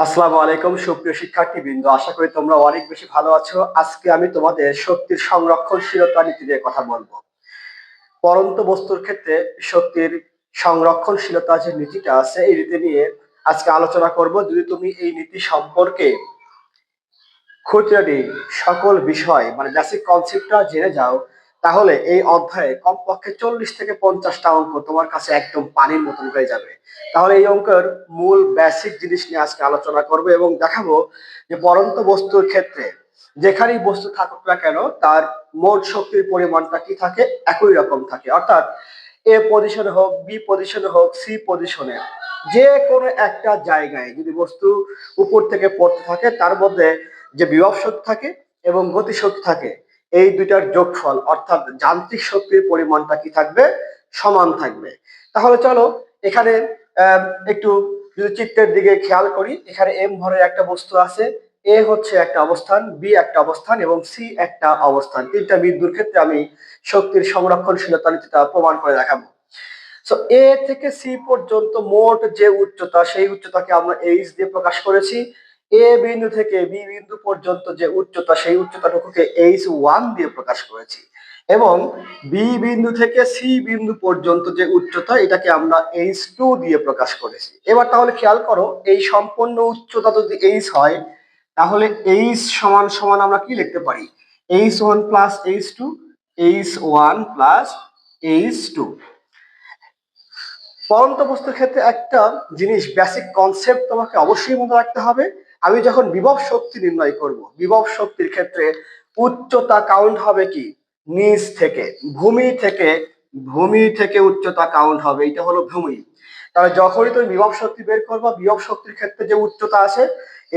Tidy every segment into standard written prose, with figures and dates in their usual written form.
আসসালামু আলাইকুম সুপ্রিয় শিক্ষার্থীবৃন্দ, আশা করি তোমরা অনেক বেশি ভালো আছো। আজকে আমি তোমাদের শক্তির সংরক্ষণশীলতা নীতি নিয়ে কথা বলবো। পরন্ত বস্তুর ক্ষেত্রে শক্তির সংরক্ষণশীলতা যে নীতিটা আছে এই নীতি নিয়ে আজকে আলোচনা করব। যদি তুমি এই নীতি সম্পর্কে খুঁটিনাটি সকল বিষয় মানে বেসিক কনসেপ্টটা জেনে যাও, তাহলে এই অধ্যায়ে কমপক্ষে 40 থেকে 50টা অঙ্ক তোমার কাছে একদম পানির মতন হয়ে যাবে। তাহলে এই অঙ্কের মূল বেসিক জিনিস নিয়ে আজকে আলোচনা করব এবং দেখাবো যে পরন্ত বস্তুর ক্ষেত্রে যেখানেই বস্তু থাকুক না কেন তার মোট শক্তির পরিমাণটা কি থাকে, একই রকম থাকে। অর্থাৎ এ পজিশনে হোক, বি পজিশনে হোক, সি পজিশনে, যে কোনো একটা জায়গায় যদি বস্তু উপর থেকে পড়তে থাকে তার মধ্যে যে বিভব শক্তি থাকে এবং গতি শক্তি থাকে, এই দুইটার যোগফল অর্থাৎ যান্ত্রিক শক্তির পরিমাণটা কি থাকবে, সমান থাকবে। তাহলে চলো এখানে একটু যদি চিত্রের দিকে খেয়াল করি, এখানে এম ভরের একটা বস্তু আছে, এ হচ্ছে একটা অবস্থান, বি একটা অবস্থান এবং সি একটা অবস্থান। তিনটা বিন্দুর ক্ষেত্রে আমি শক্তির সংরক্ষণশীলতা নীতিটা প্রমাণ করে দেখাবো। সো এ থেকে সি পর্যন্ত মোট যে উচ্চতা, সেই উচ্চতাকে আমরা এইচ দিয়ে প্রকাশ করেছি। এ বিন্দু থেকে বি বিন্দু পর্যন্ত যে উচ্চতা, সেই উচ্চতাটুকুকে H1 দিয়ে প্রকাশ করেছি এবং বি বিন্দু থেকে সি বিন্দু পর্যন্ত যে উচ্চতা, এটাকে আমরা H2 দিয়ে প্রকাশ করেছি। এবার তাহলে খেয়াল করো, এই সম্পূর্ণ উচ্চতা যদি H হয়, তাহলে H সমান সমান আমরা কি লিখতে পারি, H1 plus H2, H1 plus H2। পরন্ত বস্তুর ক্ষেত্রে একটা জিনিস বেসিক কনসেপ্ট তোমাকে অবশ্যই মনে রাখতে হবে। আমি যখন বিভব শক্তি নির্ণয় করব, বিভব শক্তির ক্ষেত্রে উচ্চতা কাউন্ট হবে কি, নিচ থেকে, ভূমি থেকে উচ্চতা কাউন্ট হবে, এটা হলো ভূমি। তাহলে যখনই তুমি বিভব শক্তি বের করবা, বিভব শক্তির ক্ষেত্রে যে উচ্চতা আছে,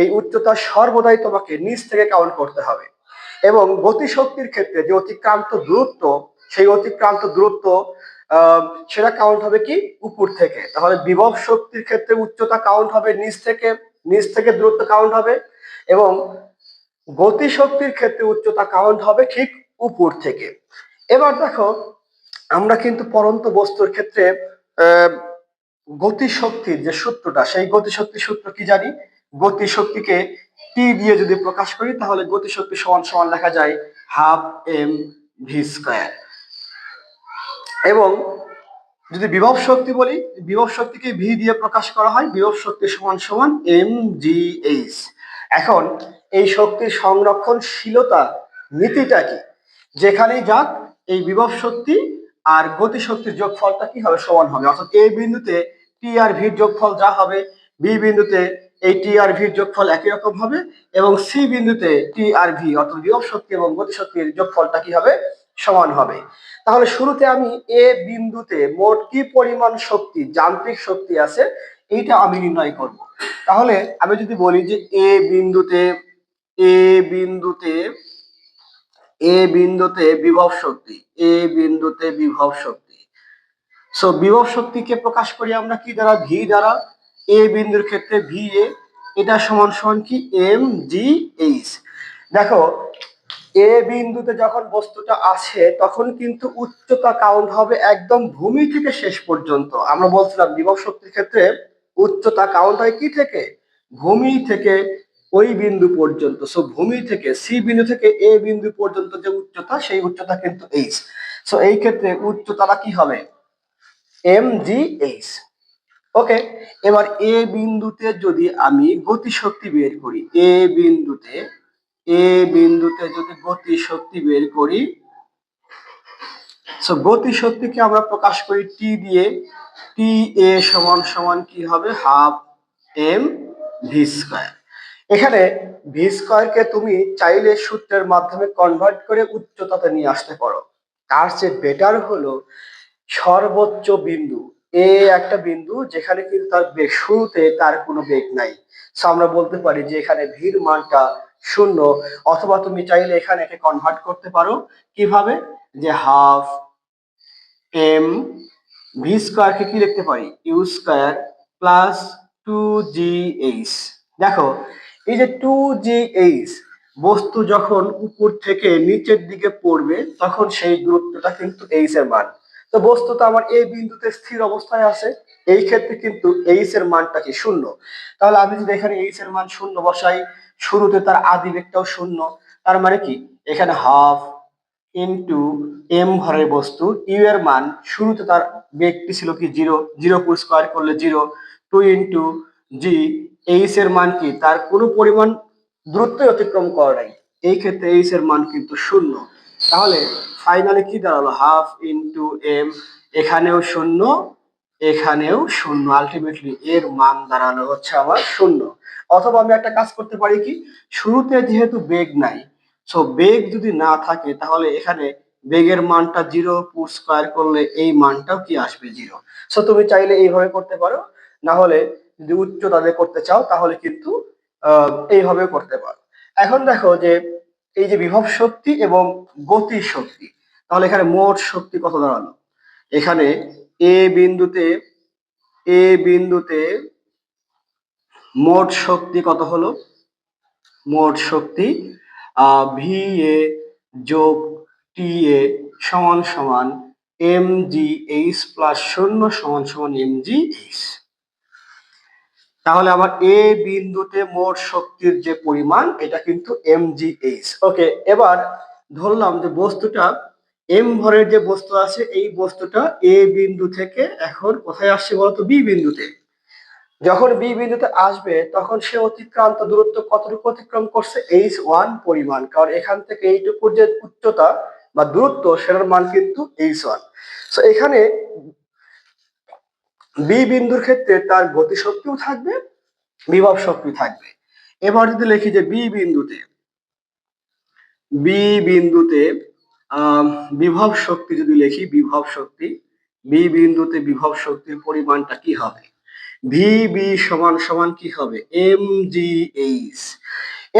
এই উচ্চতা সর্বদাই তোমাকে নিচ থেকে কাউন্ট করতে হবে। এবং গতি শক্তির ক্ষেত্রে যে অতিক্রান্ত দূরত্ব, সেই অতিক্রান্ত দূরত্ব সেটা কাউন্ট হবে কি, উপর থেকে। তাহলে বিভব শক্তির ক্ষেত্রে উচ্চতা কাউন্ট হবে নিচ থেকে দূরত্ব কাউন্ট হবে, এবং গতি শক্তির ক্ষেত্রে উচ্চতা কাউন্ট হবে ঠিক উপর থেকে। এবার দেখো, আমরা কিন্তু পরন্ত বস্তুর ক্ষেত্রে গতি শক্তির যে সূত্রটা, সেই গতি শক্তির সূত্র কি জানি, গতি শক্তিকে টি দিয়ে যদি প্রকাশ করি, তাহলে গতি শক্তি সমান সমান লেখা যায় হাফ এম ভি স্কয়ার। এবং যদি বিভব শক্তি বলি, বিভব শক্তিকে ভি দিয়ে প্রকাশ করা হয়, বিভব শক্তি সমান সমান এম জি এইচ। এখন এই শক্তির সংরক্ষণশীলতা নীতিটা কি, যেখানেই যাক এই বিভব শক্তি আর গতি শক্তির যোগফলটা কি হবে, সমান হবে। অর্থাৎ এই বিন্দুতে টি আর ভির যোগফল যা হবে, বি বিন্দুতে এই টি আর ভির যোগফল একই রকম হবে, এবং সি বিন্দুতে টি আর ভি অর্থাৎ বিভব শক্তি এবং গতি শক্তির যোগফলটা কি হবে, সমান হবে। তাহলে শুরুতে আমি এ বিন্দুতে মোট কি পরিমাণ শক্তি, যান্ত্রিক শক্তি আছে, এইটা আমি নির্ণয় করব। তাহলে আমি যদি বলি যে এ বিন্দুতে এ বিন্দুতে এ বিন্দুতে বিভব শক্তি, এ বিন্দুতে বিভব শক্তি, সো বিভব শক্তিকে প্রকাশ করি আমরা কি দ্বারা, ভি দ্বারা। এ বিন্দুর ক্ষেত্রে ভি এ, এটা সমান সমান কি এম জি এইচ। দেখো, এ বিন্দুতে যখন বস্তুটা আছে তখন কিন্তু উচ্চতা কাউন্ট হবে একদম ভূমি থেকে শেষ পর্যন্ত। আমরা বলছিলাম বিভব শক্তির ক্ষেত্রে উচ্চতা কাউন্ট হয় কি থেকে, ভূমি থেকে ওই বিন্দু পর্যন্ত। সো ভূমি থেকে সি বিন্দু থেকে এ বিন্দু পর্যন্ত যে উচ্চতা, সেই উচ্চতা কিন্তু এইচ। সো এই ক্ষেত্রে উচ্চতাটা কি হবে, এম জি এইচ। ওকে। এবার এ বিন্দুতে যদি আমি গতি শক্তি বের করি, এ বিন্দুতে যদি গতি শক্তি বের করি, সো গতি শক্তিকে আমরা প্রকাশ করি টি দিয়ে। টি এ সমান সমান কি হবে, হাফ এম ভি স্কয়ার। এখানে ভি স্কয়ারকে তুমি চাইলে সূত্রের মাধ্যমে কনভার্ট করে উচ্চতাতে নিয়ে আসতে পারো। তার চেয়ে বেটার হলো সর্বোচ্চ বিন্দু, এ একটা বিন্দু যেখানে কিন্তু তার বেগ, শুরুতে তার কোনো বেগ নাই। সো আমরা বলতে পারি যে এখানে ভির মানটা 0। অথবা তুমি চাইলে এখানে একে কনভার্ট করতে পারো কিভাবে, যে হাফ এম ভি স্কয়ারকে কি লিখতে পারি, ইউ স্কয়ার প্লাস 2gh। দেখো, এই যে 2gh, বস্তু যখন উপর থেকে নিচের দিকে পড়বে তখন সেই দূরত্বটা কিন্তু এইচ এর মান। তো বস্তু তো আমার এই বিন্দুতে স্থির অবস্থায় আছে, এই ক্ষেত্রে কিন্তু এইচ এর মানটা কি শূন্য। তাহলে আমি যদি এখানে এইচ এর মান শূন্য বসাই, শুরুতে তার আদি বেগটাও শূন্য, তার মানে কি এখানে হাফ ইন্টু এম ভরের বস্তু ইউ এর মান শুরুতে তার বেগটি ছিল কি জিরো, জিরো পুর স্কোয়ার করলে zero, two into G H এর মান কি তার কোনো পরিমাণ দূরত্বই অতিক্রম করে নাই, এই ক্ষেত্রে এইচ এর মান কিন্তু শূন্য। তাহলে ফাইনালি কি দাঁড়ালো হাফ ইন্টু এম, এখানেও শূন্য এখানেও শূন্য, আলটিমেটলি এর মান দাঁড়ানো হচ্ছে আমার শূন্য। অথবা আমি একটা কাজ করতে পারি কি, শুরুতে যেহেতু বেগ নাই, সো বেগ যদি না থাকে তাহলে এখানে বেগের মানটা জিরো পুট স্কোয়ার করলে এই মানটাও কি আসবে জিরো। সো তুমি চাইলে এইভাবে করতে পারো, না হলে যদি উচ্চতা দিয়ে করতে চাও তাহলে কিন্তু এইভাবে করতে পারো। এখন দেখো যে এই যে বিভব শক্তি এবং গতি শক্তি, তাহলে এখানে মোট শক্তি কত দাঁড়ালো, এখানে এ বিন্দুতে এ বিন্দুতে মোট শক্তি কত হলো, মোট শক্তি ভি এ যোগ টি এ সমান সমান এম জি এইচ প্লাস শূন্য সমান সমান এম জি এইচ। তাহলে আমার এ বিন্দুতে মোট শক্তির যে পরিমাণ এটা কিন্তু এম জি এইচ। ওকে, এবার ধরলাম যে বস্তুটা এম ভরের যে বস্তু আছে এই বস্তুটা এ বিন্দু থেকে এখন কোথায় আসছে বলতো, বি বিন্দুতে। যখন বি বিন্দুতে আসবে তখন সে অতিক্রান্ত দূরত্ব কতটুকু অতিক্রম করছে, এইচ ওয়ান পরিমাণ, কারণ এখান থেকে এইটুকুর যে উচ্চতা বা দূরত্ব সেটার মান কিন্তু এইচ ওয়ান। সো এখানে বি বিন্দুর ক্ষেত্রে তার গতিশক্তিও থাকবে, বিভব শক্তি থাকবে। এবার যদি লিখি যে বি বিন্দুতে বিভব শক্তি যদি লিখি, বিভব শক্তি বি বিন্দুতে বিভব শক্তির পরিমাণটা কি হবে, ভি বি সমান সমান কি হবে এম জি এইচ।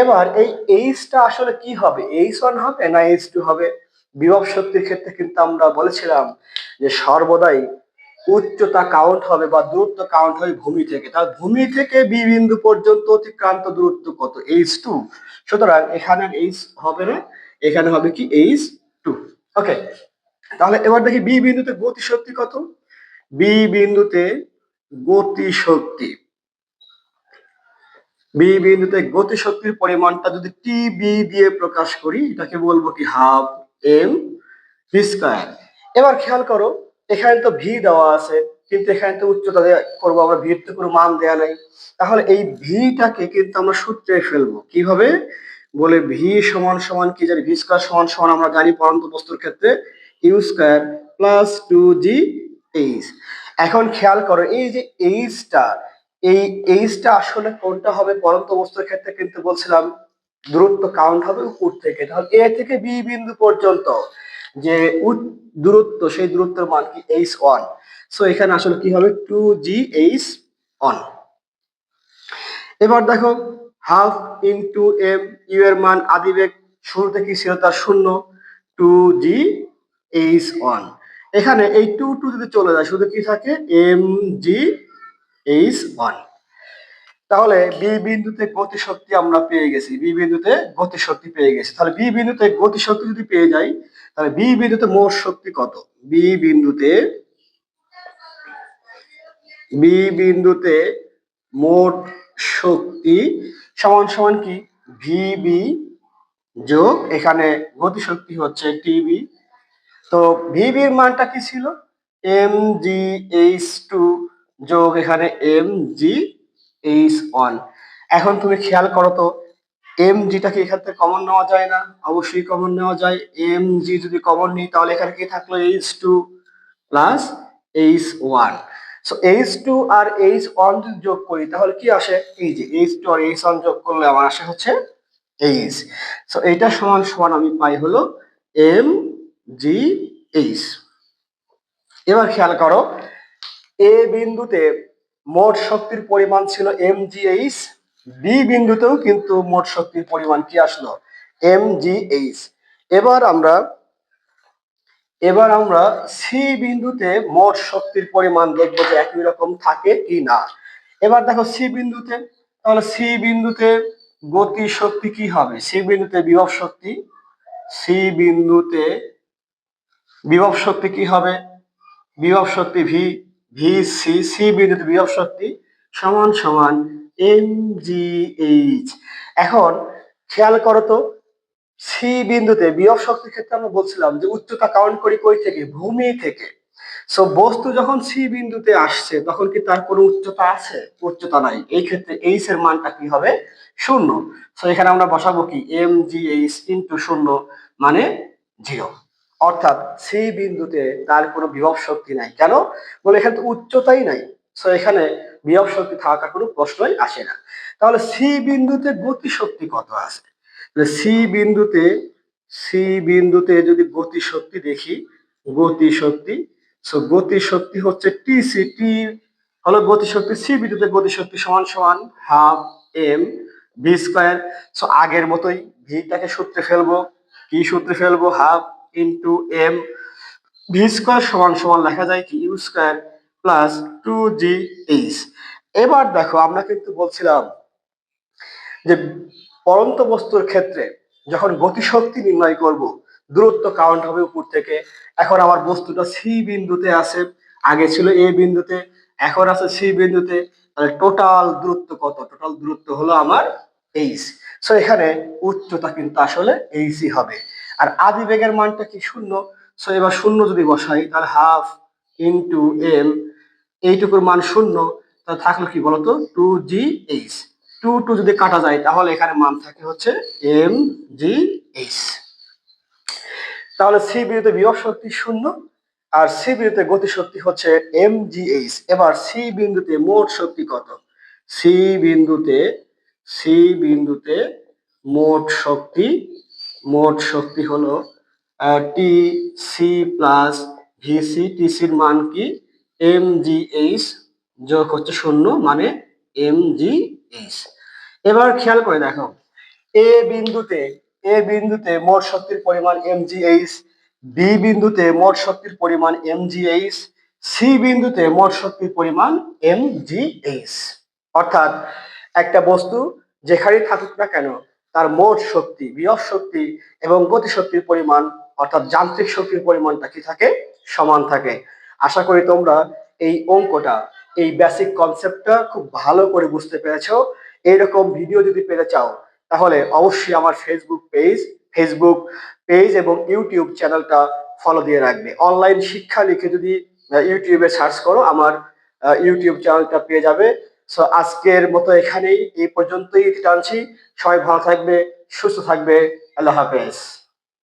এবার এই এইচটা আসলে কি হবে, এইচ ওয়ান হবে না এইচ টু হবে। বিভব শক্তির ক্ষেত্রে কিন্তু আমরা বলেছিলাম যে সর্বদাই উচ্চতা কাউন্ট হবে বা দূরত্ব কাউন্ট হবে ভূমি থেকে, তাহলে ভূমি থেকে বি বিন্দু পর্যন্ত অতিক্রান্ত দূরত্ব কত, এইচ টু। সুতরাং এখানে এইচ হবে না, এখানে হবে কি এইচ টু। ওকে, তাহলে এবার দেখি বি বিন্দুতে গতি শক্তি কত, বি বিন্দুতে গতি শক্তি, বি বিন্দুতে গতি শক্তির পরিমাণটা যদি টি বি দিয়ে প্রকাশ করি এটাকে বলবো কি হাফ এম ভি স্কয়ার। এবার খেয়াল করো এখানে তো ভি দেওয়া আছে কিন্তু এখানে তো উচ্চতা করবো আমরা, ভির তো কোনো মান দেয়া নাই, তাহলে এই ভিটাকে কিন্তু আমরা সূত্রে ফেলবো কিভাবে, বলে ভি সমান সমান কি জানি, ভি স্কয়ার সমান সমান আমরা জানি পরন্ত বস্তুর ক্ষেত্রে U square plus two G H. এখন খেয়াল করো এই যে এইচটা, এই এইচটা আসলে কোনটা হবে, পরন্ত বস্তুর ক্ষেত্রে কিন্তু বলছিলাম দূরত্ব কাউন্ট হবে উপর থেকে, তাহলে এ থেকে বি বিন্দু পর্যন্ত যে দূরত্ব সেই দূরত্বের মান কি এইচ ওয়ান। সো এখানে আসলে কি হবে টু জি এইচ ওয়ান। এবার দেখো হাফ ইন্টু এম, ইউ এর মান আদিবেগ শুরুতে কি ছিল তার শূন্য, টু জি এইচ ওয়ান। এখানে এই টু টু যদি চলে যায় শুধু কি থাকে এম জি এইচ ওয়ান। তাহলে বি বিন্দুতে গতিশক্তি আমরা পেয়ে গেছি, বি বিন্দুতে গতিশক্তি পেয়ে গেছি। তাহলে বি বিন্দুতে গতিশক্তি যদি পেয়ে যাই তাহলে বি বিন্দুতে মোট শক্তি কত, বি বিন্দুতে বি বিন্দুতে মোট শক্তি সমান সমান কি ভিবি যোগ এখানে গতিশক্তি হচ্ছে টিবি। তো ভিবির মানটা কি ছিল এম জি এইচ টু যোগ এখানে এম জি এইচ ওয়ান। এখন তুমি খেয়াল করো তো এম জিটা কি এখান থেকে কমন নেওয়া যায় না, অবশ্যই কমন নেওয়া যায়। এম জি যদি কমন নিই তাহলে এখানে কি থাকলো H two plus H one. So H two আর এইচ ওয়ান যদি যোগ করি তাহলে কি আসে, এই যে এইচ টু আর এইচ ওয়ান যোগ করলে আমার আসে হচ্ছে এইচ। সো এইটা সমান সমান আমি পাই হলো এম জি এইচ। এবার খেয়াল করো এ বিন্দুতে মোট শক্তির পরিমাণ ছিল এম জি এইচ, বি বিন্দুতেও কিন্তু মোট শক্তির পরিমাণ কি আসলো এম জি এইচ। এবার আমরা সি বিন্দুতে মোট শক্তির পরিমাণ দেখবো যে একই রকম থাকে কি না। এবার দেখো সি বিন্দুতে, তাহলে সি বিন্দুতে গতি শক্তি কি হবে, সি বিন্দুতে বিভব শক্তি, সি বিন্দুতে বিভব শক্তি কি হবে, বিভব শক্তি ভি ভি সি, সি বিন্দুতে বিভব শক্তি সমান সমান এম জি এইচ। এখন খেয়াল করো তো, সি বিন্দুতে বিভব শক্তির ক্ষেত্রে আমরা বলছিলাম যে উচ্চতা কাউন্ট করি কই থেকে, ভূমি থেকে। সো বস্তু যখন সি বিন্দুতে আসছে তখন কি তার কোনো উচ্চতা আছে? উচ্চতা নাই, এই ক্ষেত্রে এইচ এর মানটা কি হবে? শূন্য। সো এখানে আমরা বসাবো কি এম জি এইচ ইন্টু শূন্য মানে 0। অর্থাৎ সি বিন্দুতে তার কোনো বিভব শক্তি নাই। কেন? বলে এখানে তো উচ্চতাই নাই। সো এখানে বিভব শক্তি থাকার কোনো প্রশ্নই আসে না। তাহলে সি বিন্দুতে গতি শক্তি কত আছে? সি বিন্দুতে, সি বিন্দুতে যদি গতি শক্তি দেখি, গতি শক্তি, সো গতি শক্তি হচ্ছে টি সি, টি হলো গতি শক্তি, সি বিন্দুতে গতি শক্তি সমান সমান half M V square. So আগের মতোই ভিটাকে সূত্রে ফেলবো, কি সূত্রে ফেলবো? Half into M V square সমান সমান লেখা যায় কি U square plus two G H. এবার দেখো আমরা কিন্তু বলছিলাম যে পরন্ত বস্তুর ক্ষেত্রে যখন গতিশক্তি নির্ণয় করব, দূরত্ব কাউন্ট হবে উপর থেকে। এখন আমার বস্তুটা সি বিন্দুতে আছে, আগে ছিল এ বিন্দুতে, এখন আছে সি বিন্দুতে। তাহলে টোটাল দূরত্ব কত? টোটাল দূরত্ব হলো আমার এইচ। সো এখানে উচ্চতা কিন্তু আসলে এইচই হবে। আর আদি বেগের মানটা কি? শূন্য। সো এবার শূন্য যদি বসাই তাহলে হাফ ইন্টু এম, এইটুকুর মান শূন্য, তাহলে থাকলো কি বলতো? 2জি এইচ। 2 যদি কাটা যায় তাহলে এখানে মান থাকে হচ্ছে এম জি এইচ। তাহলে সি বিন্দুতে বিভব শক্তি শূন্য, আর সি বিন্দুতে গতি শক্তি হচ্ছে এম জি এইচ। এবার সি বিন্দুতে মোট শক্তি কত? সি বিন্দুতে, সি বিন্দুতে মোট শক্তি, মোট শক্তি হলো T C plus V C. T সির মান কি? এম জি এইচ যোগ হচ্ছে শূন্য মানে এম জি এইচ। এবার খেয়াল করে দেখো, এ বিন্দুতে, এ বিন্দুতে মোট শক্তির পরিমাণ mgh, বি বিন্দুতে মোট শক্তির পরিমাণ mgh, সি বিন্দুতে মোট শক্তির পরিমাণ mgh। অর্থাৎ একটা বস্তু যেখানেই থাকুক না কেন তার মোট শক্তি, বিভব শক্তি এবং গতি শক্তির পরিমাণ অর্থাৎ যান্ত্রিক শক্তির পরিমাণটা কি থাকে? সমান থাকে। আশা করি তোমরা এই অঙ্কটা, এই বেসিক কনসেপ্টটা খুব ভালো করে বুঝতে পেরেছো। এইরকম ভিডিও যদি পেতে চাও তাহলে অবশ্যই আমার ফেসবুক পেজ এবং ইউটিউব চ্যানেলটা ফলো দিয়ে রাখবে। অনলাইন শিক্ষা লিখে যদি ইউটিউবে সার্চ করো আমার ইউটিউব চ্যানেলটা পেয়ে যাবে। সো আজকের মতো এখানেই, এই পর্যন্তই টানছি। সবাই ভালো থাকবে, সুস্থ থাকবে। আল্লাহ হাফেজ।